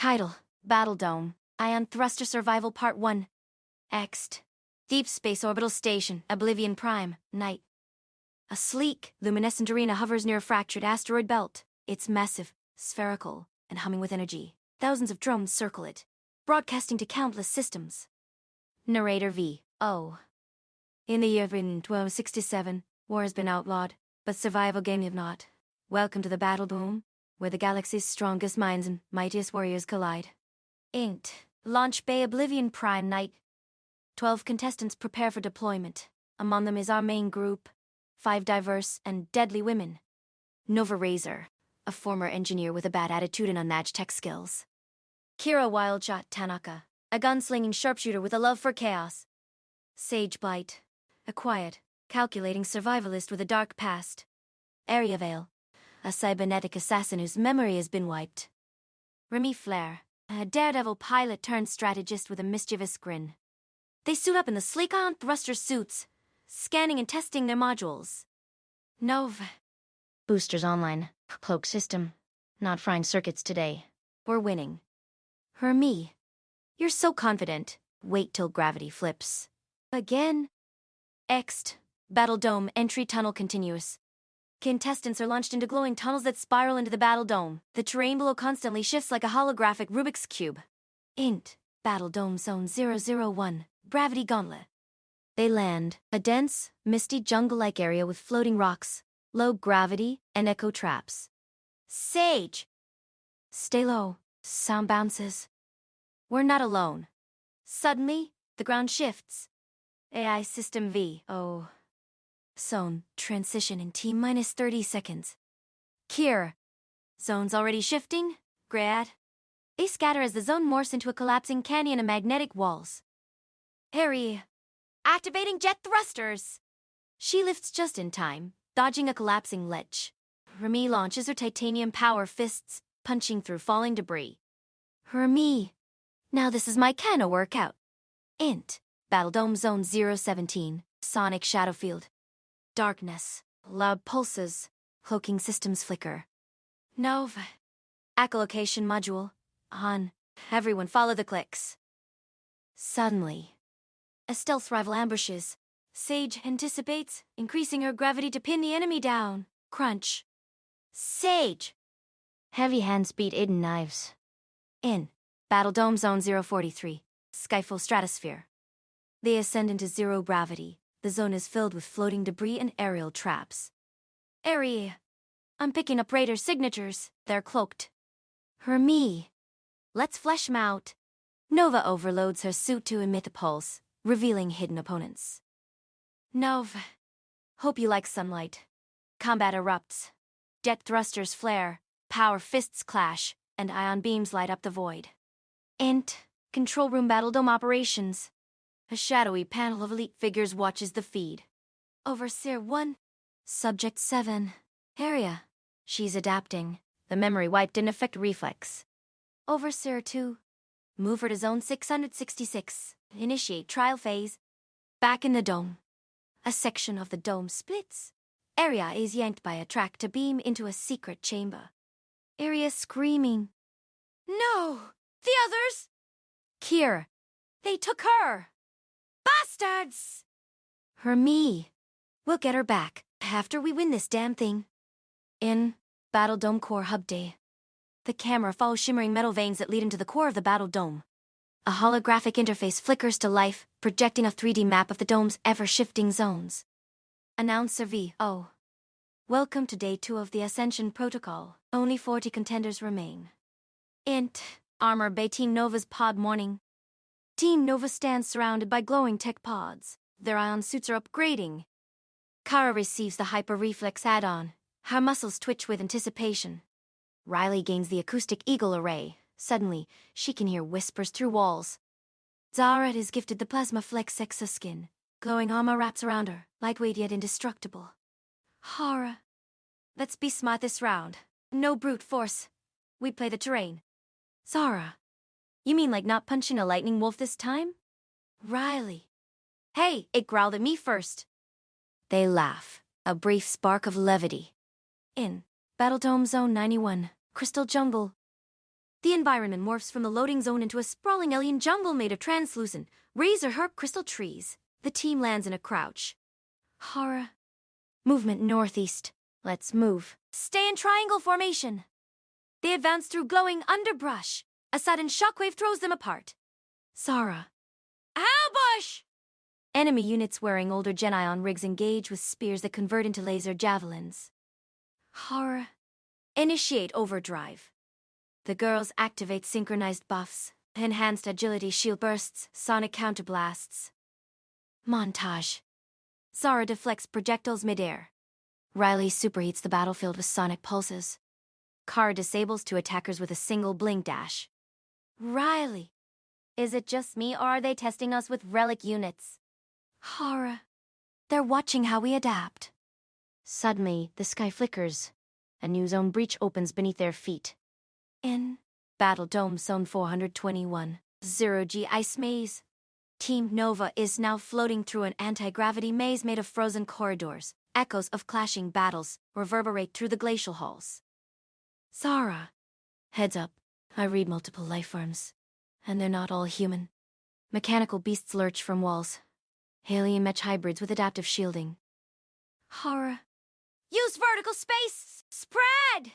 Title: Battle Dome. Ion Thruster Survival Part 1. Ext. Deep Space Orbital Station, Oblivion Prime, Night. A sleek, luminescent arena hovers near a fractured asteroid belt. It's massive, spherical, and humming with energy. Thousands of drones circle it, broadcasting to countless systems. Narrator V. O. In the year 1267, war has been outlawed, but survival game have not. Welcome to the Battle Dome, where the galaxy's strongest minds and mightiest warriors collide. Inked. Launch Bay Oblivion Prime Night. 12 contestants prepare for deployment. Among them is our main group, 5 diverse and deadly women. Nova Razor, a former engineer with a bad attitude and unmatched tech skills. Kira Wildshot Tanaka, a gunslinging sharpshooter with a love for chaos. Sage Blight, a quiet, calculating survivalist with a dark past. Area Vale, a cybernetic assassin whose memory has been wiped. Remy Flair, a daredevil pilot turned strategist with a mischievous grin. They suit up in the sleek ion thruster suits, scanning and testing their modules. Nova. Boosters online, cloak system. Not frying circuits today. We're winning. Hermie. You're so confident. Wait till gravity flips. Again. Ext. Battle Dome entry tunnel continuous. Contestants are launched into glowing tunnels that spiral into the Battle Dome. The terrain below constantly shifts like a holographic Rubik's Cube. Int. Battle Dome Zone 001. Gravity Gauntlet. They land, a dense, misty jungle-like area with floating rocks, low gravity, and echo traps. Sage! Stay low. Sound bounces. We're not alone. Suddenly, the ground shifts. AI System V. Oh. Zone, transition in T-minus 30 seconds. Kier. Zone's already shifting. Grad. They scatter as the zone morphs into a collapsing canyon of magnetic walls. Harry. Activating jet thrusters. She lifts just in time, dodging a collapsing ledge. Remy launches her titanium power fists, punching through falling debris. Remy. Now this is my kind of workout. Int. Battle Dome Zone 017. Sonic Shadow Field. Darkness. Loud pulses. Cloaking systems flicker. Nova. Echolocation module. On. Everyone follow the clicks. Suddenly. A stealth rival ambushes. Sage anticipates, increasing her gravity to pin the enemy down. Crunch. Sage. Heavy hands beat hidden knives. In. Battle Dome Zone 043. Skyfall Stratosphere. They ascend into zero gravity. The zone is filled with floating debris and aerial traps. Area. I'm picking up Raider signatures. They're cloaked. Hermie. Let's flesh 'em out. Nova overloads her suit to emit a pulse, revealing hidden opponents. Nova. Hope you like sunlight. Combat erupts. Jet thrusters flare, power fists clash, and ion beams light up the void. Int. Control room Battle Dome operations. A shadowy panel of elite figures watches the feed. Overseer 1. Subject 7. Area. She's adapting. The memory wipe didn't affect reflex. Overseer 2. Move her to Zone 666. Initiate trial phase. Back in the dome. A section of the dome splits. Area is yanked by a track to beam into a secret chamber. Area screaming. No! The others! Kier. They took her! Bastards! Hermie. We'll get her back after we win this damn thing. In. Battle Dome Core Hub Day. The camera follows shimmering metal veins that lead into the core of the Battle Dome. A holographic interface flickers to life, projecting a 3D map of the dome's ever-shifting zones. Announcer V.O. Welcome to Day 2 of the Ascension Protocol. Only 40 contenders remain. Int. Armor Bay Team Nova's pod morning. Team Nova stands surrounded by glowing tech pods. Their ion suits are upgrading. Kara receives the hyper-reflex add-on. Her muscles twitch with anticipation. Riley gains the acoustic eagle array. Suddenly, she can hear whispers through walls. Zara is gifted the Plasma Flex exoskin. Glowing armor wraps around her, lightweight yet indestructible. Hara. Let's be smart this round. No brute force. We play the terrain. Zara. You mean like not punching a lightning wolf this time? Riley. Hey, it growled at me first. They laugh, a brief spark of levity. In. Battle Dome Zone 91. Crystal Jungle. The environment morphs from the loading zone into a sprawling alien jungle made of translucent, razor-sharp crystal trees. The team lands in a crouch. Horror. Movement northeast. Let's move. Stay in triangle formation. They advance through glowing underbrush. A sudden shockwave throws them apart. Zara. Ambush! Enemy units wearing older Genion rigs engage with spears that convert into laser javelins. Horror. Initiate overdrive. The girls activate synchronized buffs, enhanced agility shield bursts, sonic counterblasts. Montage. Zara deflects projectiles midair. Riley superheats the battlefield with sonic pulses. Kara disables two attackers with a single blink dash. Riley. Is it just me or are they testing us with relic units? Horror. They're watching how we adapt. Suddenly, the sky flickers. A new zone breach opens beneath their feet. In Battle Dome Zone 421, 0G Ice Maze. Team Nova is now floating through an anti-gravity maze made of frozen corridors. Echoes of clashing battles reverberate through the glacial halls. Zara. Heads up. I read multiple life forms. And they're not all human. Mechanical beasts lurch from walls. Alien mech hybrids with adaptive shielding. Horror. Use vertical space! Spread!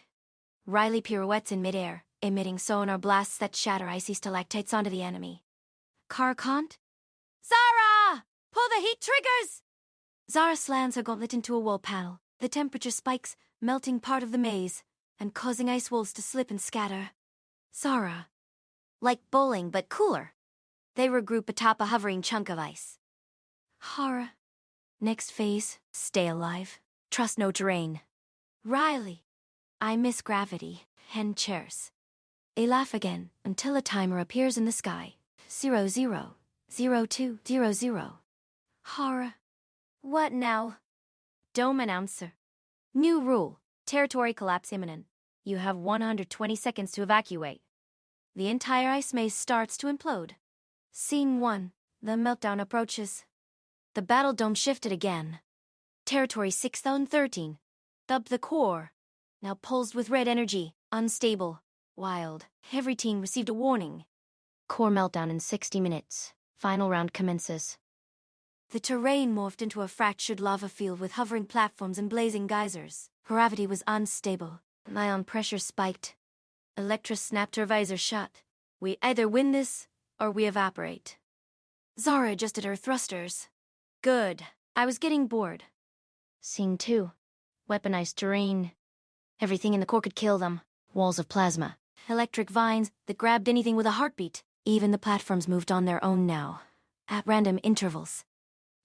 Riley pirouettes in midair, emitting sonar blasts that shatter icy stalactites onto the enemy. Kara can't? Zara! Pull the heat triggers! Zara slams her gauntlet into a wall panel. The temperature spikes, melting part of the maze, and causing ice walls to slip and scatter. Zara. Like bowling, but cooler. They regroup atop a hovering chunk of ice. Horror. Next phase, stay alive. Trust no terrain. Riley. I miss gravity, and chairs. They laugh again until a timer appears in the sky. 000200. Horror. What now? Dome announcer. New rule. Territory collapse imminent. You have 120 seconds to evacuate. The entire ice maze starts to implode. Scene 1. The meltdown approaches. The battle dome shifted again. Territory 6013. Dubbed the core. Now pulsed with red energy. Unstable. Wild. Every team received a warning. Core meltdown in 60 minutes. Final round commences. The terrain morphed into a fractured lava field with hovering platforms and blazing geysers. Gravity was unstable. Ion pressure spiked. Electra snapped her visor shut. We either win this, or we evaporate. Zara adjusted her thrusters. Good. I was getting bored. Scene 2. Weaponized terrain. Everything in the core could kill them. Walls of plasma. Electric vines that grabbed anything with a heartbeat. Even the platforms moved on their own now. At random intervals.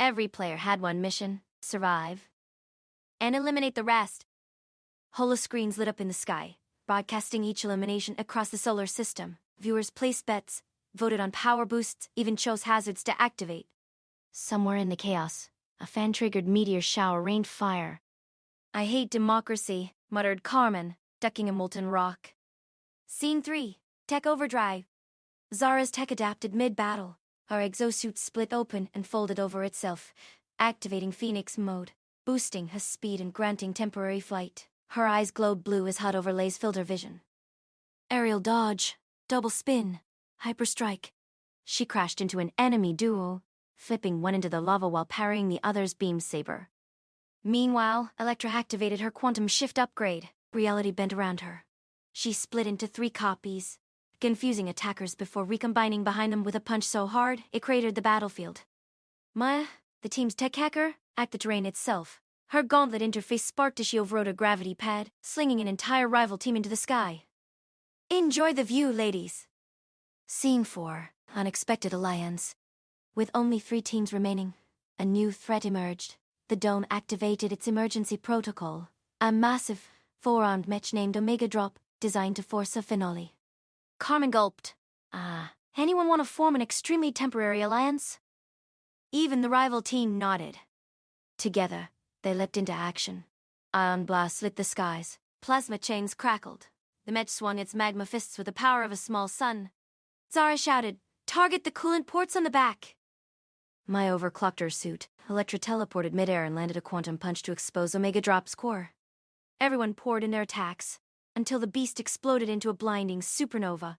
Every player had one mission. Survive. And eliminate the rest. Holoscreens lit up in the sky, broadcasting each elimination across the solar system. Viewers placed bets, voted on power boosts, even chose hazards to activate. Somewhere in the chaos, a fan-triggered meteor shower rained fire. I hate democracy, muttered Carmen, ducking a molten rock. Scene 3. Tech overdrive. Zara's tech adapted mid-battle. Her exosuit split open and folded over itself, activating Phoenix mode, boosting her speed and granting temporary flight. Her eyes glowed blue as HUD overlays filled her vision. Aerial dodge, double spin, hyperstrike. She crashed into an enemy duo, flipping one into the lava while parrying the other's beam saber. Meanwhile, Electra activated her quantum shift upgrade. Reality bent around her. She split into 3 copies, confusing attackers before recombining behind them with a punch so hard it cratered the battlefield. Maya, the team's tech hacker, hacked the terrain itself. Her gauntlet interface sparked as she overrode a gravity pad, slinging an entire rival team into the sky. Enjoy the view, ladies. Scene 4. Unexpected alliance. With only 3 teams remaining, a new threat emerged. The dome activated its emergency protocol. A massive, 4-armed mech named Omega Drop, designed to force a finale. Carmen gulped. Anyone want to form an extremely temporary alliance? Even the rival team nodded. Together, they leapt into action. Ion blasts lit the skies. Plasma chains crackled. The mech swung its magma fists with the power of a small sun. Zara shouted, "Target the coolant ports on the back!" Maya overclocked her suit. Electra teleported midair and landed a quantum punch to expose Omega Drop's core. Everyone poured in their attacks. until the beast exploded into a blinding supernova.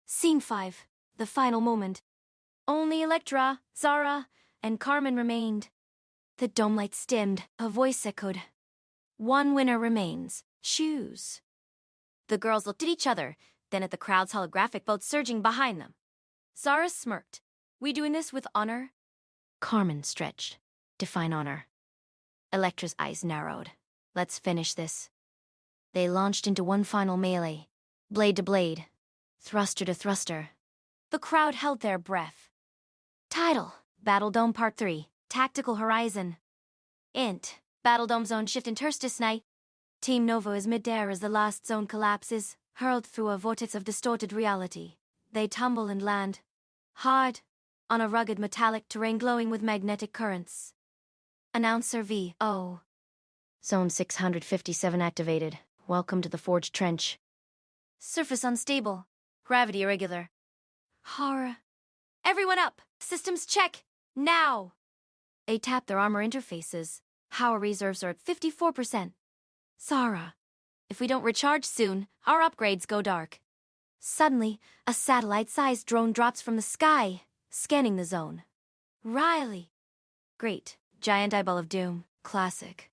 Scene 5. The final moment. Only Electra, Zara, and Carmen remained. The dome lights dimmed, a voice echoed. One winner remains. Choose. The girls looked at each other, then at the crowd's holographic boat surging behind them. Zara smirked. We doing this with honor? Carmen stretched. Define honor. Electra's eyes narrowed. Let's finish this. They launched into one final melee. Blade to blade. Thruster to thruster. The crowd held their breath. Title: Battle Dome Part 3. Tactical Horizon. Int: Battle Dome Zone Shift Interstice Night. Team Novo is midair as the last zone collapses, hurled through a vortex of distorted reality. They tumble and land. Hard. On a rugged metallic terrain glowing with magnetic currents. Announcer V.O. Zone 657 activated. Welcome to the Forged Trench. Surface unstable. Gravity irregular. Horror. Everyone up! Systems check! Now! They tap their armor interfaces. Power reserves are at 54%. Zara. If we don't recharge soon, our upgrades go dark. Suddenly, a satellite-sized drone drops from the sky, scanning the zone. Riley. Great. Giant eyeball of doom. Classic.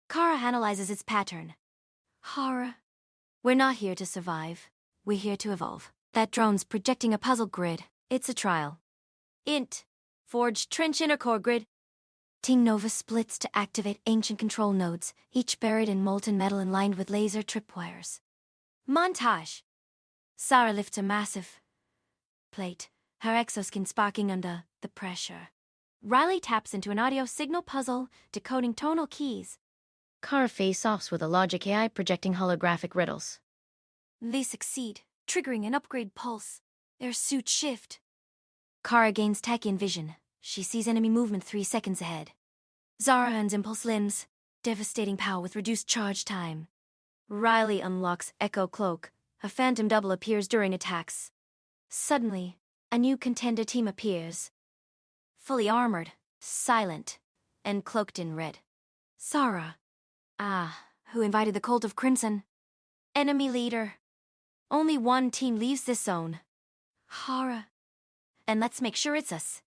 Kara analyzes its pattern. Horror. We're not here to survive. We're here to evolve. That drone's projecting a puzzle grid. It's a trial. Int. Forged Trench Inner Core Grid. Team Nova splits to activate ancient control nodes, each buried in molten metal and lined with laser tripwires. Montage. Zara lifts a massive plate, her exoskin sparking under the pressure. Riley taps into an audio signal puzzle, decoding tonal keys. Kara face-offs with a logic AI projecting holographic riddles. They succeed, triggering an upgrade pulse. Their suits shift. Kara gains Tachyon vision. She sees enemy movement 3 seconds ahead. Zara earns impulse limbs, devastating power with reduced charge time. Riley unlocks Echo Cloak. A phantom double appears during attacks. Suddenly, a new contender team appears. Fully armored, silent, and cloaked in red. Zara. Who invited the Cult of Crimson? Enemy leader. Only one team leaves this zone. Horror. And let's make sure it's us.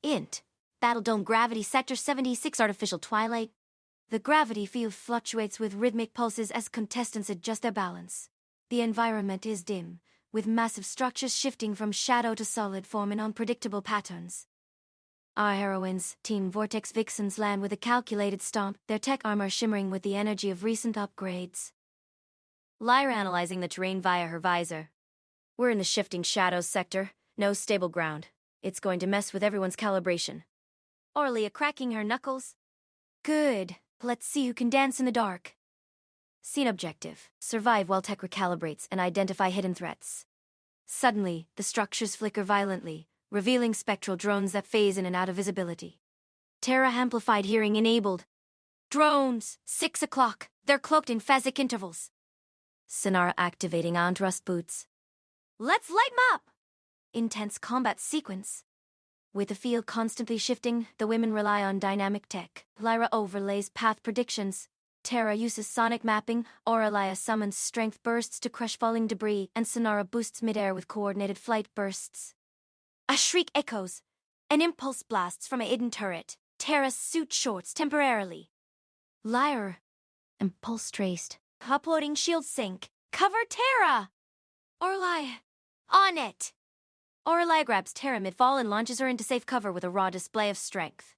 Int. Battle Dome Gravity Sector 76 Artificial Twilight. The gravity field fluctuates with rhythmic pulses as contestants adjust their balance. The environment is dim, with massive structures shifting from shadow to solid form in unpredictable patterns. Our heroines, Team Vortex Vixens, land with a calculated stomp, their tech armor shimmering with the energy of recent upgrades. Lyra analyzing the terrain via her visor. We're in the shifting shadows sector, no stable ground. It's going to mess with everyone's calibration. Orlia cracking her knuckles. Good. Let's see who can dance in the dark. Scene objective. Survive while tech recalibrates and identify hidden threats. Suddenly, the structures flicker violently, revealing spectral drones that phase in and out of visibility. Terra amplified hearing enabled. Drones! 6 o'clock. They're cloaked in phasic intervals. Sonara activating on-thrust boots. Let's light 'em up! Intense combat sequence. With the field constantly shifting, the women rely on dynamic tech. Lyra overlays path predictions. Terra uses sonic mapping, Aurelia summons strength bursts to crush falling debris, and Sonara boosts midair with coordinated flight bursts. A shriek echoes. An impulse blasts from a hidden turret. Terra's suit shorts temporarily. Lyra. Impulse traced. Uploading shield sync. Cover Terra! Aurelia. On it! Aurelia grabs Terra mid-fall and launches her into safe cover with a raw display of strength.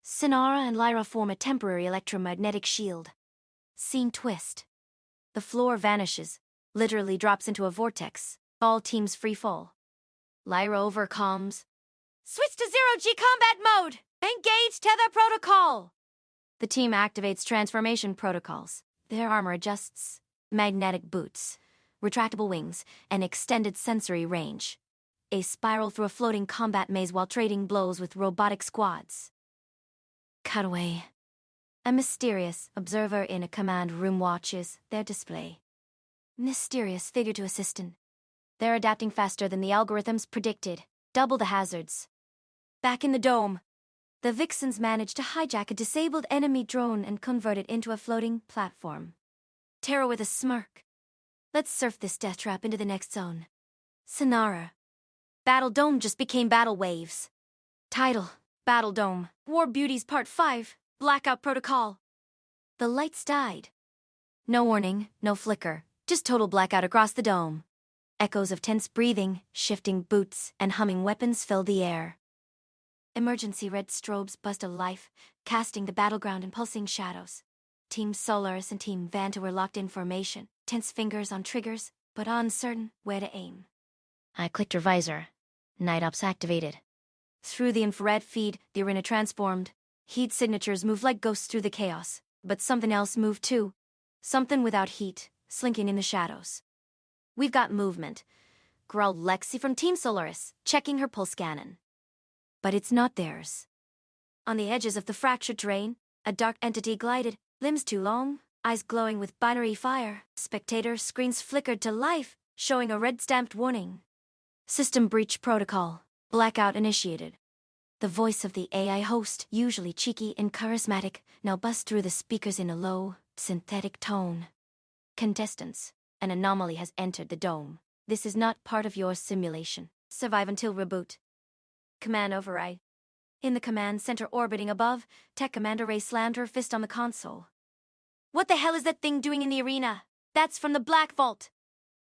Sonara and Lyra form a temporary electromagnetic shield. Scene twist. The floor vanishes, literally drops into a vortex. All teams free fall. Lyra overcomes. Switch to zero-G combat mode! Engage tether protocol! The team activates transformation protocols. Their armor adjusts. Magnetic boots, retractable wings, and extended sensory range. A spiral through a floating combat maze while trading blows with robotic squads. Cutaway. A mysterious observer in a command room watches their display. Mysterious figure to assistant. They're adapting faster than the algorithms predicted. Double the hazards. Back in the dome. The Vixens manage to hijack a disabled enemy drone and convert it into a floating platform. Tara with a smirk. Let's surf this death trap into the next zone. Sonara. Battle Dome just became Battle Waves. Title: Battle Dome. War Beauties Part 5. Blackout Protocol. The lights died. No warning, no flicker, just total blackout across the dome. Echoes of tense breathing, shifting boots, and humming weapons filled the air. Emergency red strobes buzzed alive, casting the battleground in pulsing shadows. Team Solaris and Team Vanta were locked in formation, tense fingers on triggers, but uncertain where to aim. I clicked her visor. Night Ops activated. Through the infrared feed, the arena transformed. Heat signatures moved like ghosts through the chaos, but something else moved too. Something without heat, slinking in the shadows. We've got movement, growled Lexi from Team Solaris, checking her pulse cannon. But it's not theirs. On the edges of the fractured terrain, a dark entity glided, limbs too long, eyes glowing with binary fire. Spectator screens flickered to life, showing a red-stamped warning. System breach protocol. Blackout initiated. The voice of the AI host, usually cheeky and charismatic, now buzzed through the speakers in a low, synthetic tone. Contestants, an anomaly has entered the dome. This is not part of your simulation. Survive until reboot. Command override. In the command center orbiting above, Tech Commander Ray slammed her fist on the console. What the hell is that thing doing in the arena? That's from the Black Vault.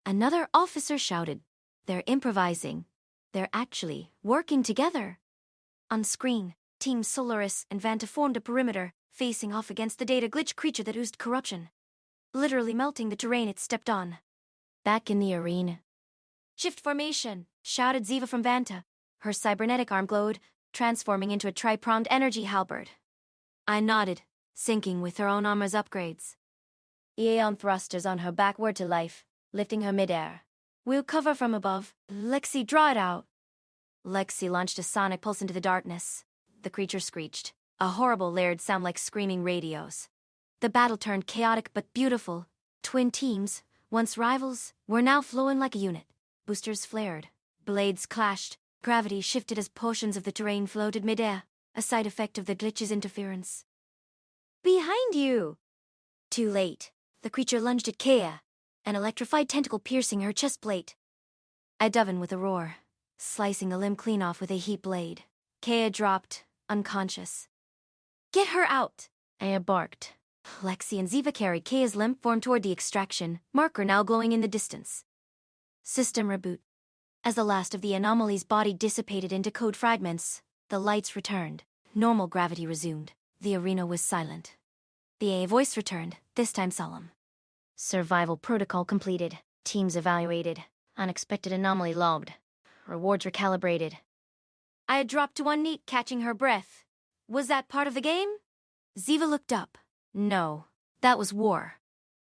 Another officer shouted. They're improvising. They're actually working together. On screen, Team Solaris and Vanta formed a perimeter, facing off against the data glitch creature that oozed corruption, literally melting the terrain it stepped on. Back in the arena. Shift formation, shouted Ziva from Vanta. Her cybernetic arm glowed, transforming into a tri-pronged energy halberd. I nodded, syncing with her own armor's upgrades. Aeon thrusters on her backward to life, lifting her midair. We'll cover from above. Lexi, draw it out. Lexi launched a sonic pulse into the darkness. The creature screeched, a horrible layered sound like screaming radios. The battle turned chaotic but beautiful. Twin teams, once rivals, were now flowing like a unit. Boosters flared. Blades clashed. Gravity shifted as portions of the terrain floated midair, a side effect of the glitch's interference. Behind you! Too late. The creature lunged at Kea, an electrified tentacle piercing her chest plate. I dove in with a roar, slicing a limb clean off with a heat blade. Kea dropped, unconscious. Get her out! I barked. Lexi and Ziva carried Kea's limb formed toward the extraction, marker now glowing in the distance. System reboot. As the last of the anomaly's body dissipated into code fragments, the lights returned. Normal gravity resumed. The arena was silent. The AI voice returned, this time solemn. Survival protocol completed. Teams evaluated. Unexpected anomaly logged. Rewards recalibrated. I had dropped to one knee, catching her breath. Was that part of the game? Ziva looked up. No, that was war.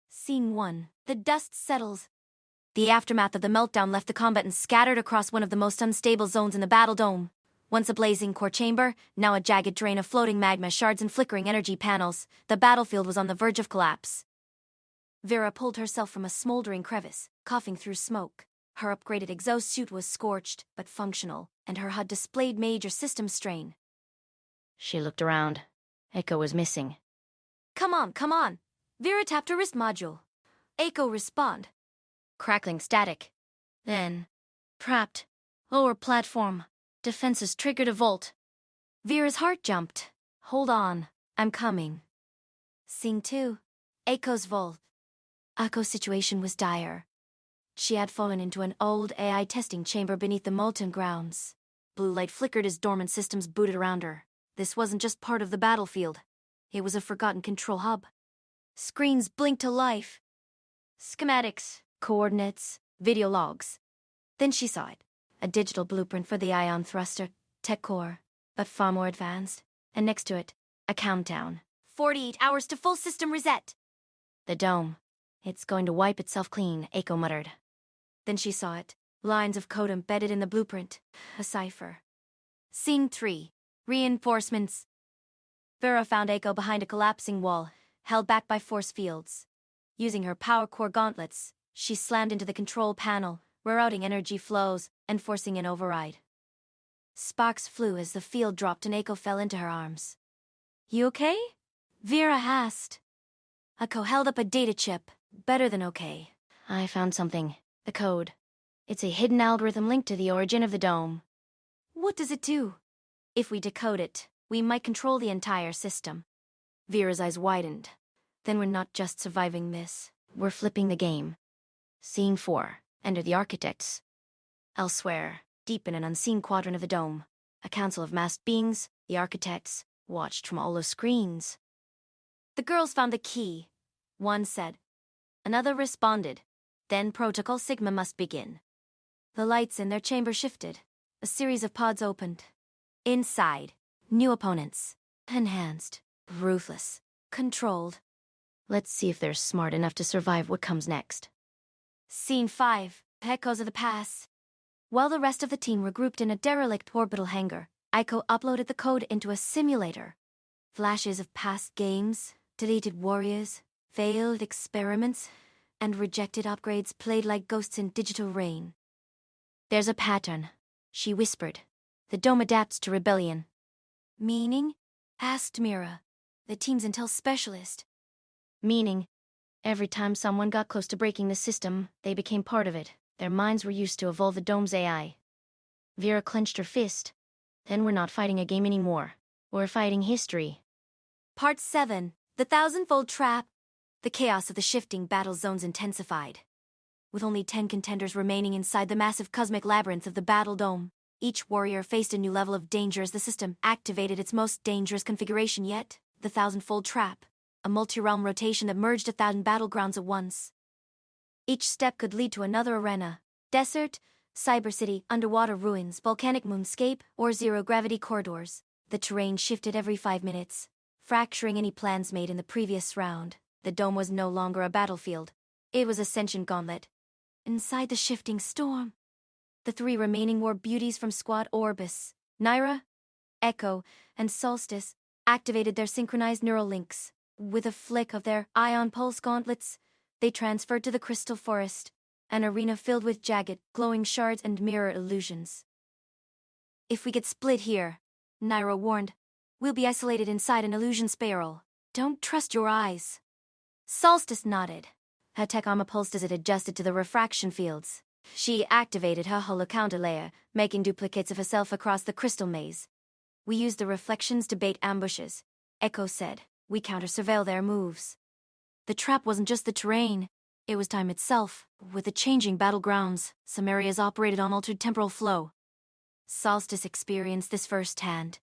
Scene 1. The dust settles. The aftermath of the meltdown left the combatants scattered across one of the most unstable zones in the battle dome. Once a blazing core chamber, now a jagged terrain of floating magma shards and flickering energy panels, the battlefield was on the verge of collapse. Vera pulled herself from a smoldering crevice, coughing through smoke. Her upgraded exosuit was scorched, but functional, and her HUD displayed major system strain. She looked around. Echo was missing. Come on. Vera tapped her wrist module. Echo respond. Crackling static. Then, trapped. Lower platform. Defenses triggered a volt. Vera's heart jumped. Hold on, I'm coming. Scene 2. Echo's vault. Echo's situation was dire. She had fallen into an old AI testing chamber beneath the molten grounds. Blue light flickered as dormant systems booted around her. This wasn't just part of the battlefield. It was a forgotten control hub. Screens blinked to life. Schematics, coordinates, video logs. Then she saw it. A digital blueprint for the ion thruster, tech core, but far more advanced. And next to it, a countdown. 48 hours to full system reset. The dome. It's going to wipe itself clean, Echo muttered. Then she saw it. Lines of code embedded in the blueprint. A cipher. Scene 3. Reinforcements. Vera found Echo behind a collapsing wall, held back by force fields. Using her power core gauntlets, she slammed into the control panel, rerouting energy flows and forcing an override. Sparks flew as the field dropped and Echo fell into her arms. You okay? Vera asked. Echo held up a data chip. Better than okay. I found something. The code. It's a hidden algorithm linked to the origin of the dome. What does it do? If we decode it, we might control the entire system. Vera's eyes widened. Then we're not just surviving this. We're flipping the game. Scene 4. Enter the architects. Elsewhere, deep in an unseen quadrant of the dome, a council of masked beings, the architects, watched from all those screens. The girls found the key. One said. Another responded. Then Protocol Sigma must begin. The lights in their chamber shifted. A series of pods opened. Inside, new opponents. Enhanced, ruthless, controlled. Let's see if they're smart enough to survive what comes next. Scene 5. Echoes of the Past. While the rest of the team were grouped in a derelict orbital hangar, Aiko uploaded the code into a simulator. Flashes of past games, deleted warriors, failed experiments, and rejected upgrades played like ghosts in digital rain. There's a pattern, she whispered. The dome adapts to rebellion. Meaning? Asked Mira, the team's intel specialist. Meaning, every time someone got close to breaking the system, they became part of it. Their minds were used to evolve the dome's AI. Vera clenched her fist. Then we're not fighting a game anymore. We're fighting history. Part 7. The Thousandfold Trap. The chaos of the shifting battle zones intensified. With only 10 contenders remaining inside the massive cosmic labyrinth of the battle dome, each warrior faced a new level of danger as the system activated its most dangerous configuration yet, the Thousandfold Trap, a multi-realm rotation that merged 1,000 battlegrounds at once. Each step could lead to another arena: desert, cyber city, underwater ruins, volcanic moonscape, or zero-gravity corridors. The terrain shifted every 5 minutes, fracturing any plans made in the previous round. The dome was no longer a battlefield. It was a sentient gauntlet. Inside the shifting storm, the 3 remaining War Beauties from Squad Orbis, Naira, Echo, and Solstice, activated their synchronized neural links. With a flick of their ion pulse gauntlets, they transferred to the Crystal Forest, an arena filled with jagged, glowing shards and mirror illusions. If we get split here, Naira warned, we'll be isolated inside an illusion spiral. Don't trust your eyes. Solstice nodded. Her tech armor pulsed as it adjusted to the refraction fields. She activated her holocounter layer, making duplicates of herself across the crystal maze. We used the reflections to bait ambushes, Echo said. We counter-surveil their moves. The trap wasn't just the terrain, it was time itself. With the changing battlegrounds, some areas operated on altered temporal flow. Solstice experienced this firsthand.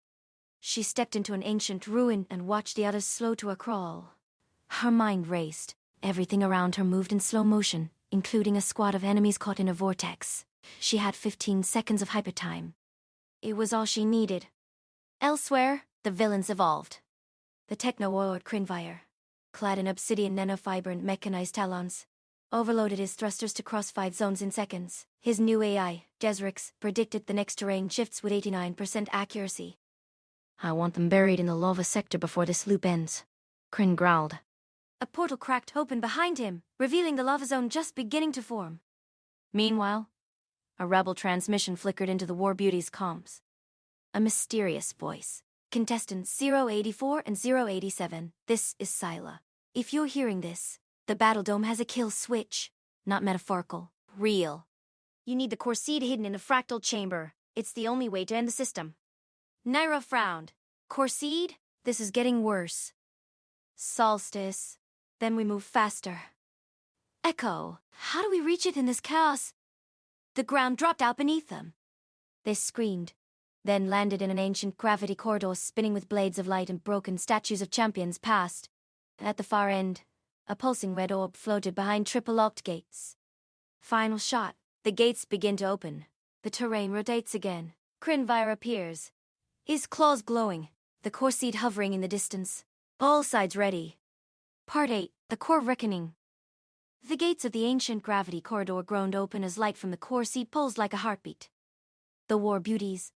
She stepped into an ancient ruin and watched the others slow to a crawl. Her mind raced. Everything around her moved in slow motion, including a squad of enemies caught in a vortex. She had 15 seconds of hypertime. It was all she needed. Elsewhere, the villains evolved. The techno-warlord Crinvire, clad in obsidian nanofiber and mechanized talons, overloaded his thrusters to cross 5 zones in seconds. His new AI, Jezrix, predicted the next terrain shifts with 89% accuracy. I want them buried in the lava sector before this loop ends, Crin growled. A portal cracked open behind him, revealing the lava zone just beginning to form. Meanwhile, a rebel transmission flickered into the War Beauties' comms. A mysterious voice. Contestants 084 and 087, this is Scylla. If you're hearing this, the Battle Dome has a kill switch. Not metaphorical, real. You need the core seed hidden in a fractal chamber. It's the only way to end the system. Naira frowned. Core seed? This is getting worse. Solstice. Then we move faster. Echo, how do we reach it in this chaos? The ground dropped out beneath them. They screamed, then landed in an ancient gravity corridor spinning with blades of light and broken statues of champions passed. At the far end, a pulsing red orb floated behind triple-locked gates. Final shot. The gates begin to open. The terrain rotates again. Crinvire appears, his claws glowing, the core seed hovering in the distance. All sides ready. Part 8. The Core Reckoning. The gates of the ancient gravity corridor groaned open as light from the core seed pulsed like a heartbeat. The War Beauties,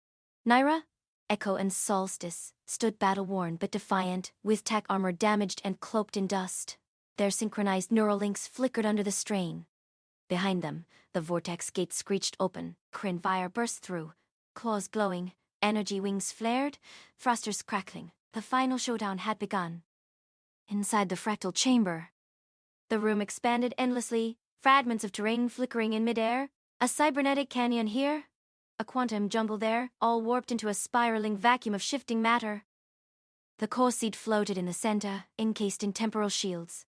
Naira, Echo, and Solstice, stood battle-worn but defiant, with tech armor damaged and cloaked in dust. Their synchronized neural links flickered under the strain. Behind them, the vortex gate screeched open. Crinvire burst through, claws glowing, energy wings flared, thrusters crackling. The final showdown had begun. Inside the fractal chamber, The room expanded endlessly, fragments of terrain flickering in midair, a cybernetic canyon here, a quantum jumble there, all warped into a spiraling vacuum of shifting matter. The core seed floated in the center, encased in temporal shields.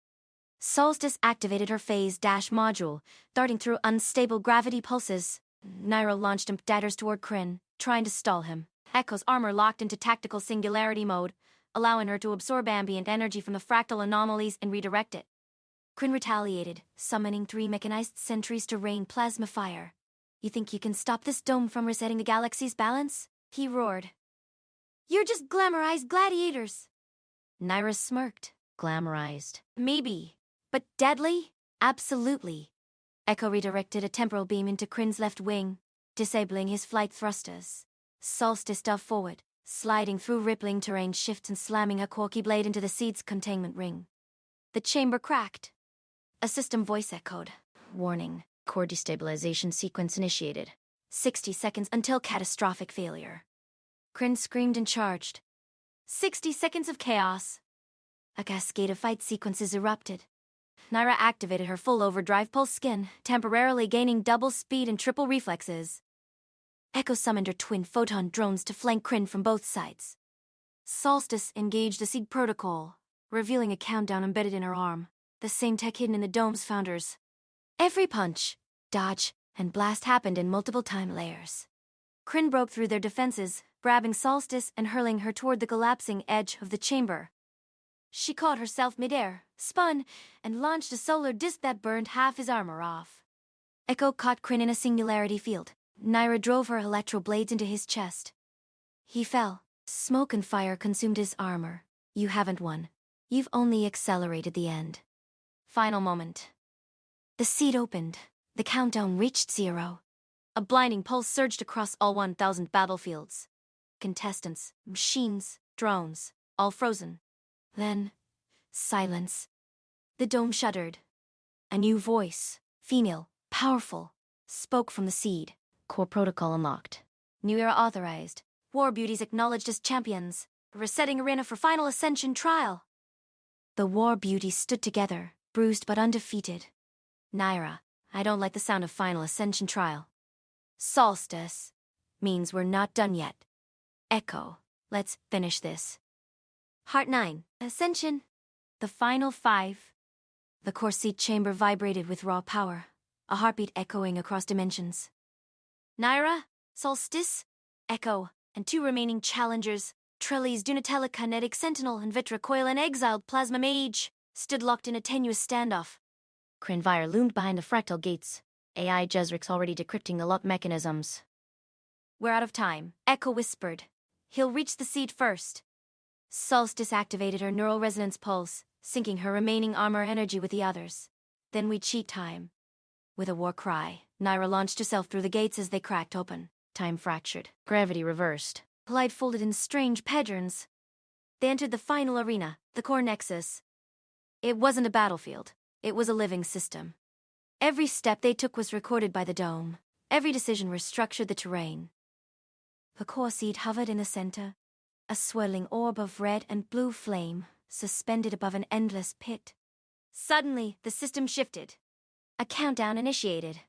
Solstice activated her phase dash module, darting through unstable gravity pulses. Naira launched daggers toward Kryn, trying to stall him. Echo's armor locked into tactical singularity mode, allowing her to absorb ambient energy from the fractal anomalies and redirect it. Kryn retaliated, summoning 3 mechanized sentries to rain plasma fire. "You think you can stop this dome from resetting the galaxy's balance?" he roared. "You're just glamorized gladiators." Naira smirked. "Glamorized? Maybe. But deadly? Absolutely." Echo redirected a temporal beam into Kryn's left wing, disabling his flight thrusters. Solstice dove forward, sliding through rippling terrain shifts and slamming her corky blade into the seed's containment ring. The chamber cracked. A system voice echoed. "Warning. Core destabilization sequence initiated. 60 seconds until catastrophic failure." Kryn screamed and charged. 60 seconds of chaos. A cascade of fight sequences erupted. Naira activated her full overdrive pulse skin, temporarily gaining double speed and triple reflexes. Echo summoned her twin photon drones to flank Kryn from both sides. Solstice engaged the seed protocol, revealing a countdown embedded in her arm, the same tech hidden in the dome's founders. Every punch, dodge, and blast happened in multiple time layers. Kryn broke through their defenses, grabbing Solstice and hurling her toward the collapsing edge of the chamber. She caught herself midair, spun, and launched a solar disk that burned half his armor off. Echo caught Kryn in a singularity field. Naira drove her electro blades into his chest. He fell. Smoke and fire consumed his armor. "You haven't won. You've only accelerated the end." Final moment. The seed opened. The countdown reached 0. A blinding pulse surged across all 1,000 battlefields. Contestants, machines, drones, all frozen. Then, silence. The dome shuddered. A new voice, female, powerful, spoke from the seed. "Core protocol unlocked. New era authorized. War Beauties acknowledged as champions. Resetting arena for final ascension trial." The War Beauties stood together, bruised but undefeated. "Naira, I don't like the sound of final ascension trial." "Solstice means we're not done yet." "Echo, let's finish this." Heart 9, Ascension. The final 5. The core seed chamber vibrated with raw power, a heartbeat echoing across dimensions. Naira, Solstice, Echo, and 2 remaining challengers, Trellis Dunatella Kinetic Sentinel and Vitra Coil and Exiled Plasma Mage, stood locked in a tenuous standoff. Krynvire loomed behind the fractal gates, AI Jezrix already decrypting the lock mechanisms. "We're out of time," Echo whispered. "He'll reach the seed first." Solstice activated her neural resonance pulse, syncing her remaining armor energy with the others. "Then we cheat time." With a war cry, Naira launched herself through the gates as they cracked open. Time fractured. Gravity reversed. Light folded in strange patterns. They entered the final arena, the core nexus. It wasn't a battlefield. It was a living system. Every step they took was recorded by the dome. Every decision restructured the terrain. The core seed hovered in the center, a swirling orb of red and blue flame, suspended above an endless pit. Suddenly, the system shifted. A countdown initiated.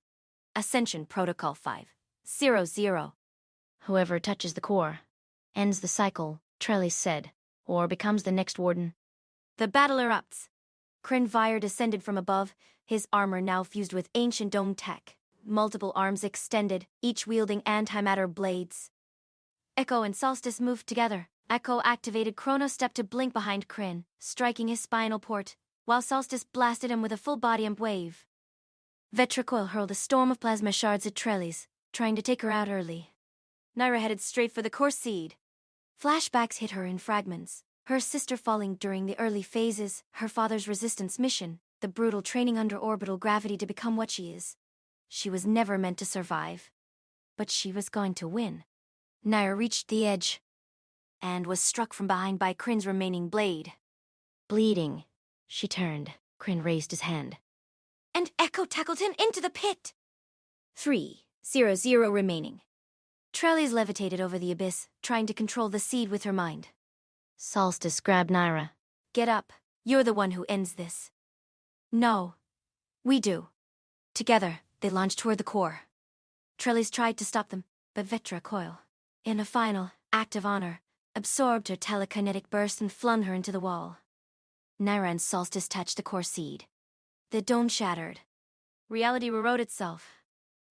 Ascension Protocol 500. "Whoever touches the core ends the cycle," Trellis said, "or becomes the next warden." The battle erupts. Krynvire descended from above, his armor now fused with ancient dome tech. Multiple arms extended, each wielding antimatter blades. Echo and Solstice moved together. Echo activated Chronostep to blink behind Kryn, striking his spinal port, while Solstice blasted him with a full body imp wave. Vetracoil hurled a storm of plasma shards at Trellis, trying to take her out early. Naira headed straight for the core seed. Flashbacks hit her in fragments. Her sister falling during the early phases, her father's resistance mission, the brutal training under orbital gravity to become what she is. She was never meant to survive. But she was going to win. Naira reached the edge, and was struck from behind by Kryn's remaining blade. Bleeding, she turned. Kryn raised his hand. And Echo tackled him into the pit! 300 remaining. Trellis levitated over the abyss, trying to control the seed with her mind. Solstice grabbed Naira. "Get up. You're the one who ends this." No. We do. Together, they launched toward the core. Trellis tried to stop them, but Vetra Coil, in a final act of honor, absorbed her telekinetic burst and flung her into the wall. Naira and Solstice touched the core seed. The dome shattered. Reality rewrote itself.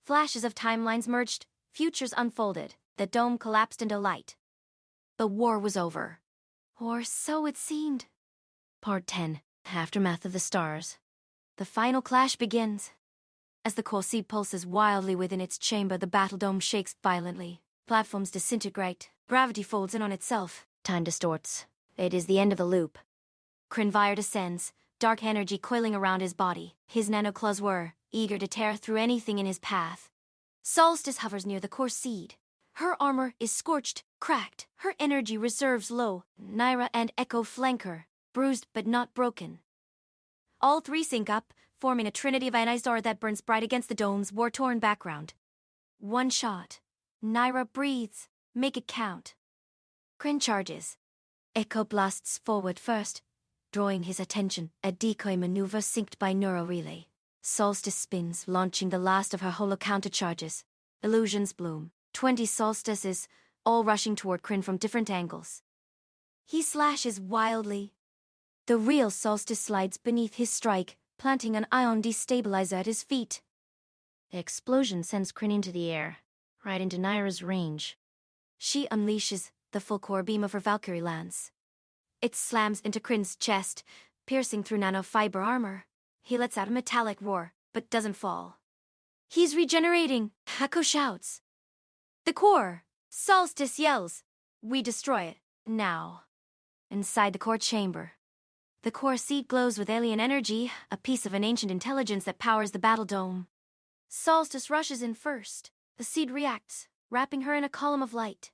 Flashes of timelines merged, futures unfolded, the dome collapsed into light. The war was over. Or so it seemed. Part 10. Aftermath of the Stars. The final clash begins. As the core seed pulses wildly within its chamber, the battle dome shakes violently. Platforms disintegrate. Gravity folds in on itself. Time distorts. It is the end of the loop. Crinvire descends, dark energy coiling around his body. His nanoclaws whir, eager to tear through anything in his path. Solstice hovers near the core seed. Her armor is scorched, cracked, her energy reserves low. Naira and Echo flank her, bruised but not broken. All three sync up, forming a trinity of ionized aura that burns bright against the dome's war-torn background. One shot. Naira breathes. Make it count. Kryn charges. Echo blasts forward first, drawing his attention, a decoy maneuver synced by neural relay. Solstice spins, launching the last of her holo countercharges. Illusions bloom. 20 solstices, all rushing toward Kryn from different angles. He slashes wildly. The real Solstice slides beneath his strike, planting an ion destabilizer at his feet. The explosion sends Kryn into the air, right into Naira's range. She unleashes the full core beam of her Valkyrie lance. It slams into Kryn's chest, piercing through nanofiber armor. He lets out a metallic roar, but doesn't fall. He's regenerating, Echo shouts. The core! Solstice yells. We destroy it, now. Inside the core chamber. The core seed glows with alien energy, a piece of an ancient intelligence that powers the battle dome. Solstice rushes in first. The seed reacts, wrapping her in a column of light.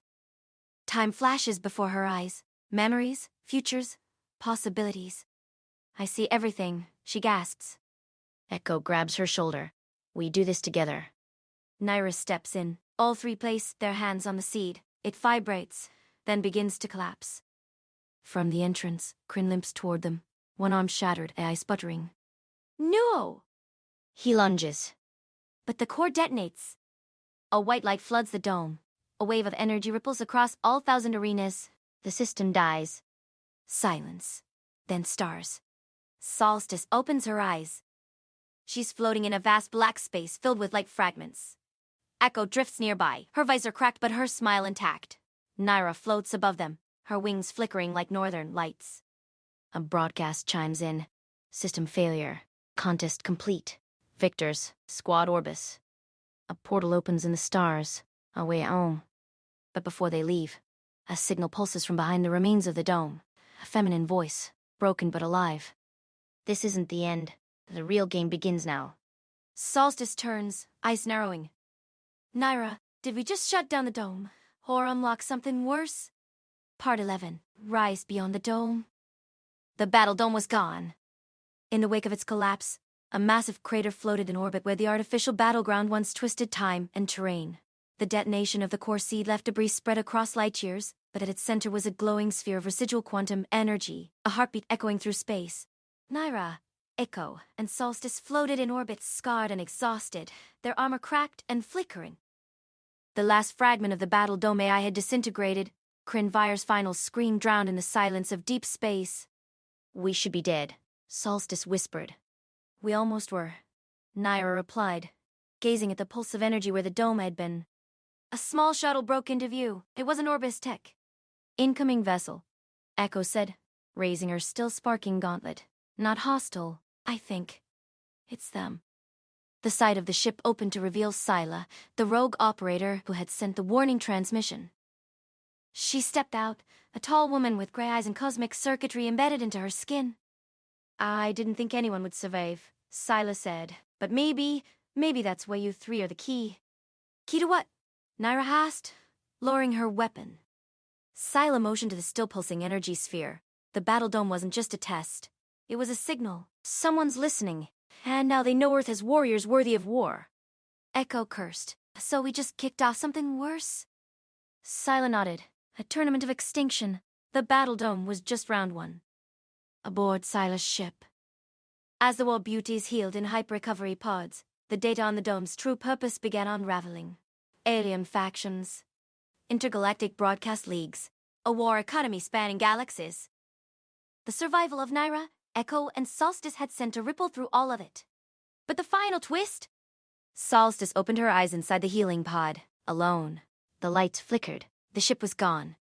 Time flashes before her eyes. Memories, futures, possibilities. I see everything, she gasps. Echo grabs her shoulder. We do this together. Naira steps in. All three place their hands on the seed. It vibrates, then begins to collapse. From the entrance, Kryn limps toward them, one arm shattered, AI sputtering. No! He lunges. But the core detonates. A white light floods the dome. A wave of energy ripples across all 1,000 arenas. The system dies. Silence. Then stars. Solstice opens her eyes. She's floating in a vast black space filled with light fragments. Echo drifts nearby, her visor cracked but her smile intact. Naira floats above them, her wings flickering like northern lights. A broadcast chimes in. System failure. Contest complete. Victors. Squad Orbis. A portal opens in the stars. A way home. But before they leave, a signal pulses from behind the remains of the dome. A feminine voice, broken but alive. This isn't the end. The real game begins now. Solstice turns, eyes narrowing. Naira, did we just shut down the dome? Or unlock something worse? Part 11. Rise beyond the dome. The battle dome was gone. In the wake of its collapse, a massive crater floated in orbit where the artificial battleground once twisted time and terrain. The detonation of the core seed left debris spread across light years, but at its center was a glowing sphere of residual quantum energy, a heartbeat echoing through space. Naira, Echo, and Solstice floated in orbit, scarred and exhausted, their armor cracked and flickering. The last fragment of the battle dome AI had disintegrated. Crinvire's final scream drowned in the silence of deep space. We should be dead, Solstice whispered. We almost were, Naira replied, gazing at the pulse of energy where the dome had been. A small shuttle broke into view. It was an Orbis tech. Incoming vessel, Echo said, raising her still sparking gauntlet. Not hostile, I think. It's them. The side of the ship opened to reveal Scylla, the rogue operator who had sent the warning transmission. She stepped out, a tall woman with gray eyes and cosmic circuitry embedded into her skin. I didn't think anyone would survive, Scylla said, but maybe that's why you three are the key. Key to what? Naira asked, lowering her weapon. Scylla motioned to the still-pulsing energy sphere. The battle dome wasn't just a test. It was a signal. Someone's listening. And now they know Earth has warriors worthy of war. Echo cursed. So we just kicked off something worse? Scylla nodded. A tournament of extinction. The battle dome was just round one. Aboard Scylla's ship. As the War Beauties healed in hyper-recovery pods, the data on the dome's true purpose began unraveling. Alien factions, intergalactic broadcast leagues, a war economy spanning galaxies. The survival of Naira, Echo, and Solstice had sent a ripple through all of it. But the final twist? Solstice opened her eyes inside the healing pod, alone. The lights flickered, the ship was gone.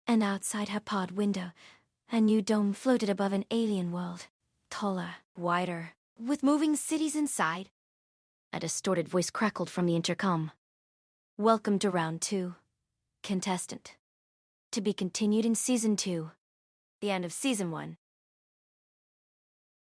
And outside her pod window, a new dome floated above an alien world. Taller, wider, with moving cities inside. A distorted voice crackled from the intercom. Welcome to round 2. Contestant. To be continued in season 2. The end of season 1.